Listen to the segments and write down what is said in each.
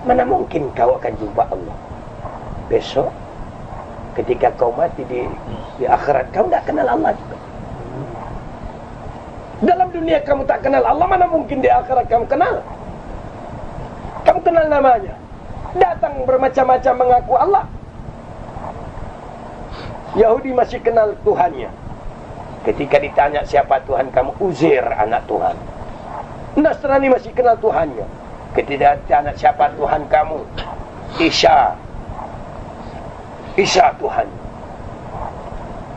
Mana mungkin kau akan jumpa Allah besok ketika kau mati di akhirat. Kau tidak kenal Allah juga. Dalam dunia kamu tak kenal Allah, mana mungkin di akhirat kamu kenal? Kamu kenal namanya, datang bermacam-macam mengaku Allah. Yahudi masih kenal Tuhannya. Ketika ditanya siapa Tuhan kamu, Uzair anak Tuhan. Nasrani masih kenal Tuhannya. Ketika ditanya siapa Tuhan kamu, Isa Tuhan.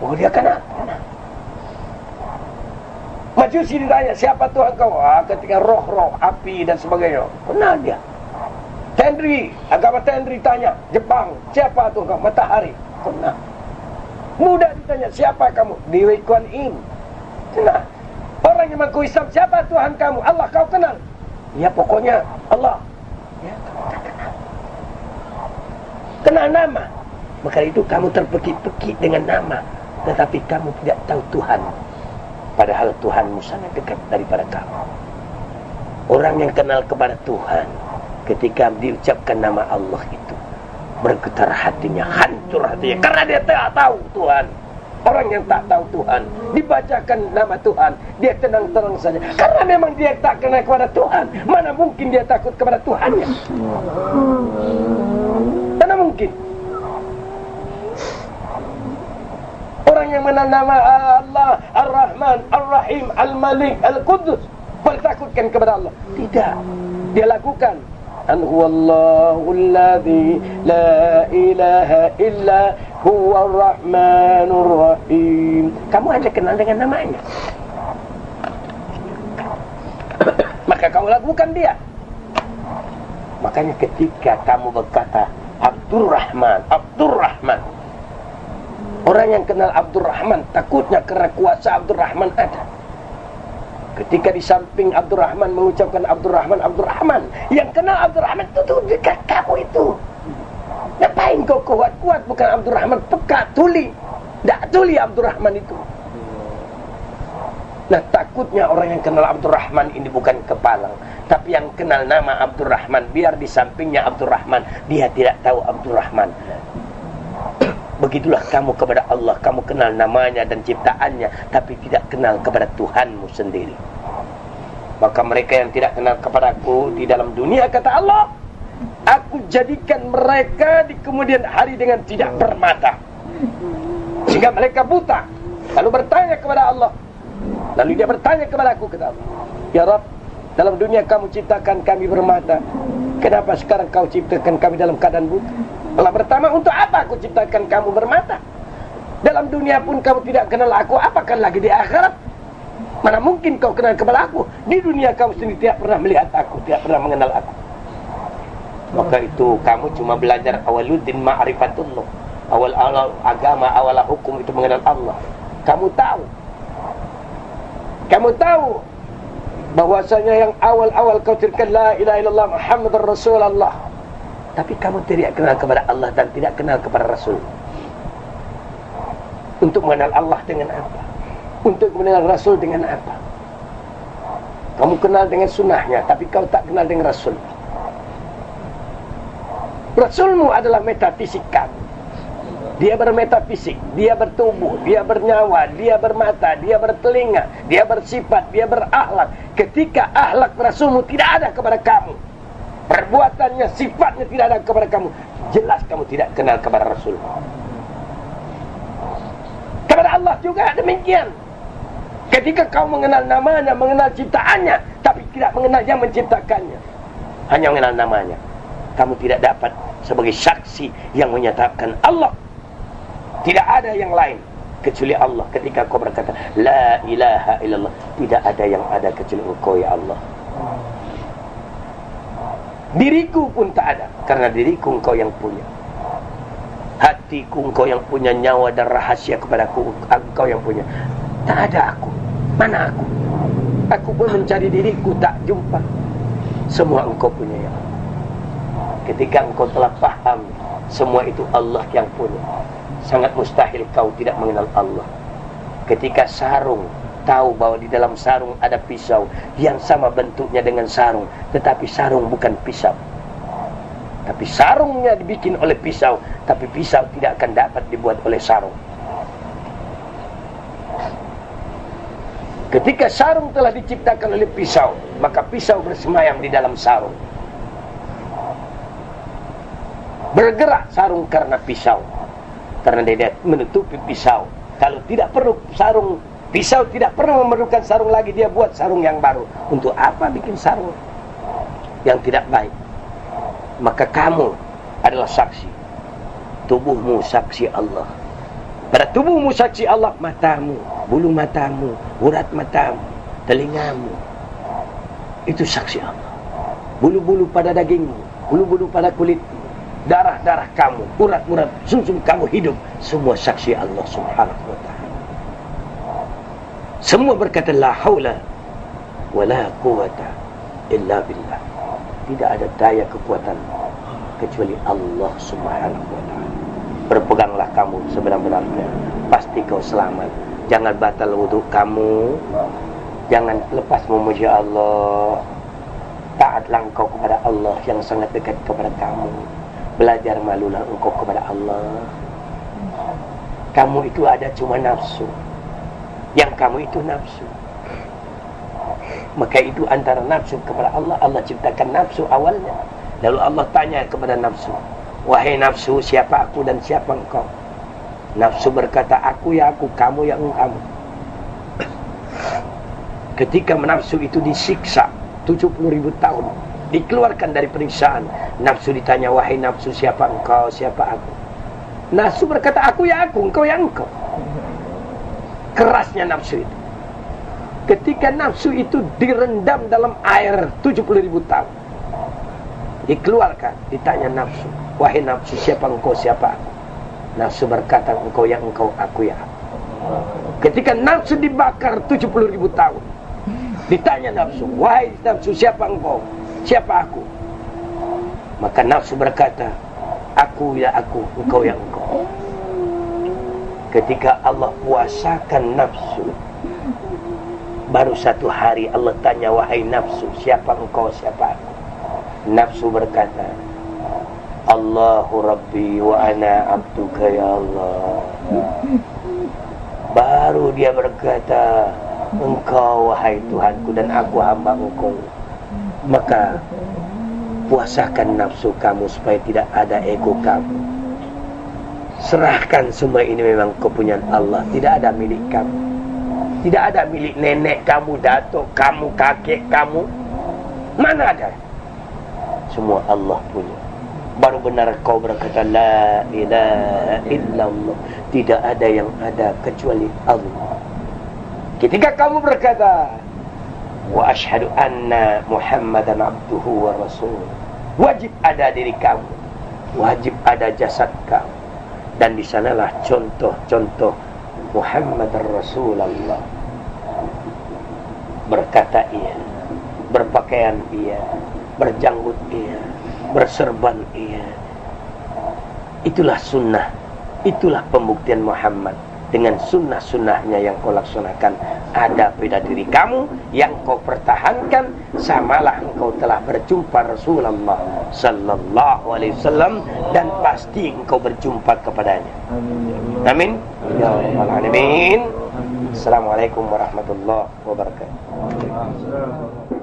Oh, dia kenal. Majusi ditanya siapa Tuhan kau, ketika roh-roh, api dan sebagainya, kenal dia. Agama Tenri tanya Jepang, siapa Tuhan kau, matahari, kenal. Buddha ditanya siapa kamu, Dewi Kuan Yin, kenal. Orang yang mengaku Islam, siapa Tuhan kamu, Allah, kau kenal? Ya pokoknya Allah. Ya, kamu tak kenal. Kenal nama. Maka itu kamu terpekik-pekik dengan nama, tetapi kamu tidak tahu Tuhan. Padahal Tuhanmu sangat dekat daripada kamu. Orang yang kenal kepada Tuhan, ketika diucapkan nama Allah itu, bergetar hatinya, hancur hatinya, karena dia tak tahu Tuhan. Orang yang tak tahu Tuhan, dibacakan nama Tuhan, dia tenang-tenang saja, karena memang dia tak kenal kepada Tuhan. Mana mungkin dia takut kepada Tuhannya? Mana mungkin? Orang yang mengenal nama Allah, Ar-Rahman, Ar-Rahim, Al-Malik, Al-Qudus, bertakutkan kepada Allah? Tidak. Dia lakukan Huwallahul ladzi la ilaha illa huwar rahmanur rahim. Kamu hanya kenal dengan namanya, maka kamu lakukan dia. Makanya ketika kamu berkata Abdurrahman, orang yang kenal Abdurrahman takutnya karena kuasa Abdurrahman ada. Ketika di samping Abdurrahman mengucapkan Abdurrahman, yang kenal Abdurrahman itu dekat kamu itu. Ngapain kau kuat-kuat? Bukan Abdurrahman, peka, tuli. Tak tuli Abdurrahman itu. Nah, takutnya orang yang kenal Abdurrahman ini bukan kepalang, tapi yang kenal nama Abdurrahman, biar di sampingnya Abdurrahman, dia tidak tahu Abdurrahman. Begitulah kamu kepada Allah. Kamu kenal namanya dan ciptaannya, tapi tidak kenal kepada Tuhanmu sendiri. Maka mereka yang tidak kenal kepadaku di dalam dunia, kata Allah, aku jadikan mereka di kemudian hari dengan tidak bermata, sehingga mereka buta. Lalu bertanya kepada Allah, lalu dia bertanya kepada aku, kata Allah, ya Rabb, dalam dunia kamu ciptakan kami bermata, kenapa sekarang kau ciptakan kami dalam keadaan buta? Allah bertanya, untuk apa aku ciptakan kamu bermata? Dalam dunia pun kamu tidak kenal aku, apakan lagi di akhirat? Mana mungkin kau kenal kepada aku? Di dunia kamu sendiri tidak pernah melihat aku, tidak pernah mengenal aku. Maka itu kamu cuma belajar awaluddin ma'rifatullah. Awal agama, awal hukum itu mengenal Allah. Kamu tahu bahwasanya yang awal-awal kau tirkan la ilaha illallah Muhammadur Rasulullah, tapi kamu tidak kenal kepada Allah dan tidak kenal kepada Rasul. Untuk mengenal Allah dengan apa? Untuk mengenal Rasul dengan apa? Kamu kenal dengan sunnahnya, tapi kau tak kenal dengan Rasul. Rasulmu adalah metafisik kamu. Dia bermetafisik, dia bertubuh, dia bernyawa, dia bermata, dia bertelinga, dia bersifat, dia berakhlak. Ketika akhlak Rasulmu tidak ada kepada kamu, perbuatannya, sifatnya tidak ada kepada kamu, jelas kamu tidak kenal kepada Rasul. Kepada Allah juga demikian. Ketika kau mengenal namanya, mengenal ciptaannya, tapi tidak mengenal yang menciptakannya, hanya mengenal namanya, kamu tidak dapat sebagai saksi yang menyatakan Allah tidak ada yang lain kecuali Allah. Ketika kau berkata la ilaha illallah, tidak ada yang ada kecuali Engkau ya Allah. Diriku pun tak ada, karena diriku Engkau yang punya. Hatiku Engkau yang punya, nyawa dan rahasia kepadaku Engkau yang punya. Tak ada aku. Mana aku? Aku pun mencari diriku, tak jumpa. Semua Engkau punya ya Allah. Ketika engkau telah paham semua itu Allah yang punya, sangat mustahil kau tidak mengenal Allah. Ketika sarung, tahu bahwa di dalam sarung ada pisau yang sama bentuknya dengan sarung, tetapi sarung bukan pisau. Tapi sarungnya dibikin oleh pisau, tapi pisau tidak akan dapat dibuat oleh sarung. Ketika sarung telah diciptakan oleh pisau, maka pisau bersemayam di dalam sarung. Bergerak sarung karena pisau, karena dia menutupi pisau. Kalau tidak perlu sarung, pisau tidak perlu memerlukan sarung lagi, dia buat sarung yang baru. Untuk apa bikin sarung yang tidak baik? Maka kamu adalah saksi. Tubuhmu saksi Allah. Pada tubuhmu saksi Allah, matamu, bulu matamu, urat matamu, telingamu, itu saksi Allah. Bulu-bulu pada dagingmu, bulu-bulu pada kulitmu, darah-darah kamu, urat-urat sumsum kamu hidup, semua saksi Allah Subhanahu wa ta'ala. Semua berkata la haula wala quwata illa billah. Tidak ada daya kekuatan kecuali Allah Subhanahu wa ta'ala. Berpeganglah kamu sebenar-benarnya, pasti kau selamat. Jangan batal wudhu kamu, jangan lepas memuji Allah. Taatlah engkau kepada Allah yang sangat dekat kepada kamu. Belajar malulah engkau kepada Allah. Kamu itu ada cuma nafsu. Yang kamu itu nafsu. Maka itu antara nafsu kepada Allah. Allah ciptakan nafsu awalnya. Lalu Allah tanya kepada nafsu, wahai nafsu, siapa aku dan siapa engkau? Nafsu berkata, aku ya aku, kamu ya kamu. Ketika nafsu itu disiksa 70.000 tahun, dikeluarkan dari periksaan, nafsu ditanya, wahai nafsu, siapa engkau, siapa aku? Nafsu berkata, aku ya aku, engkau ya engkau. Kerasnya nafsu itu. Ketika nafsu itu direndam dalam air 70.000 tahun, dikeluarkan, ditanya nafsu, wahai nafsu, siapa engkau, siapa aku? Nafsu berkata, engkau ya engkau, aku ya aku. Ketika nafsu dibakar 70.000 tahun, ditanya nafsu, wahai nafsu, siapa engkau, siapa aku? Maka nafsu berkata, aku ya aku, engkau ya engkau. Ketika Allah puasakan nafsu, baru satu hari Allah tanya, wahai nafsu, siapa engkau, siapa aku? Nafsu berkata, Allahu Rabbi wa ana abduka ya Allah. Baru dia berkata, engkau wahai Tuhanku dan aku hamba engkau. Maka puasakan nafsu kamu supaya tidak ada ego kamu. Serahkan semua ini memang kepunyaan Allah, tidak ada milik kamu. Tidak ada milik nenek kamu, datuk kamu, kakek kamu. Mana ada? Semua Allah punya. Baru benar kau berkata la ilaha illallah. Tidak ada yang ada kecuali Allah. Ketika kamu berkata wa asyhadu anna Muhammadan abduhu wa rasul, wajib ada diri kamu, wajib ada jasad kamu. Dan di sanalah contoh-contoh Muhammad Rasulullah. Berkata iya, berpakaian iya, berjanggut iya, berserban iya. Itulah sunnah, itulah pembuktian Muhammad. Dengan sunnah-sunnahnya yang kau laksanakan, ada pada diri kamu yang kau pertahankan, samalah engkau telah berjumpa Rasulullah sallallahu alaihi wasallam, dan pasti engkau berjumpa kepadanya. Amin ya rabbal alamin. Assalamualaikum warahmatullahi wabarakatuh.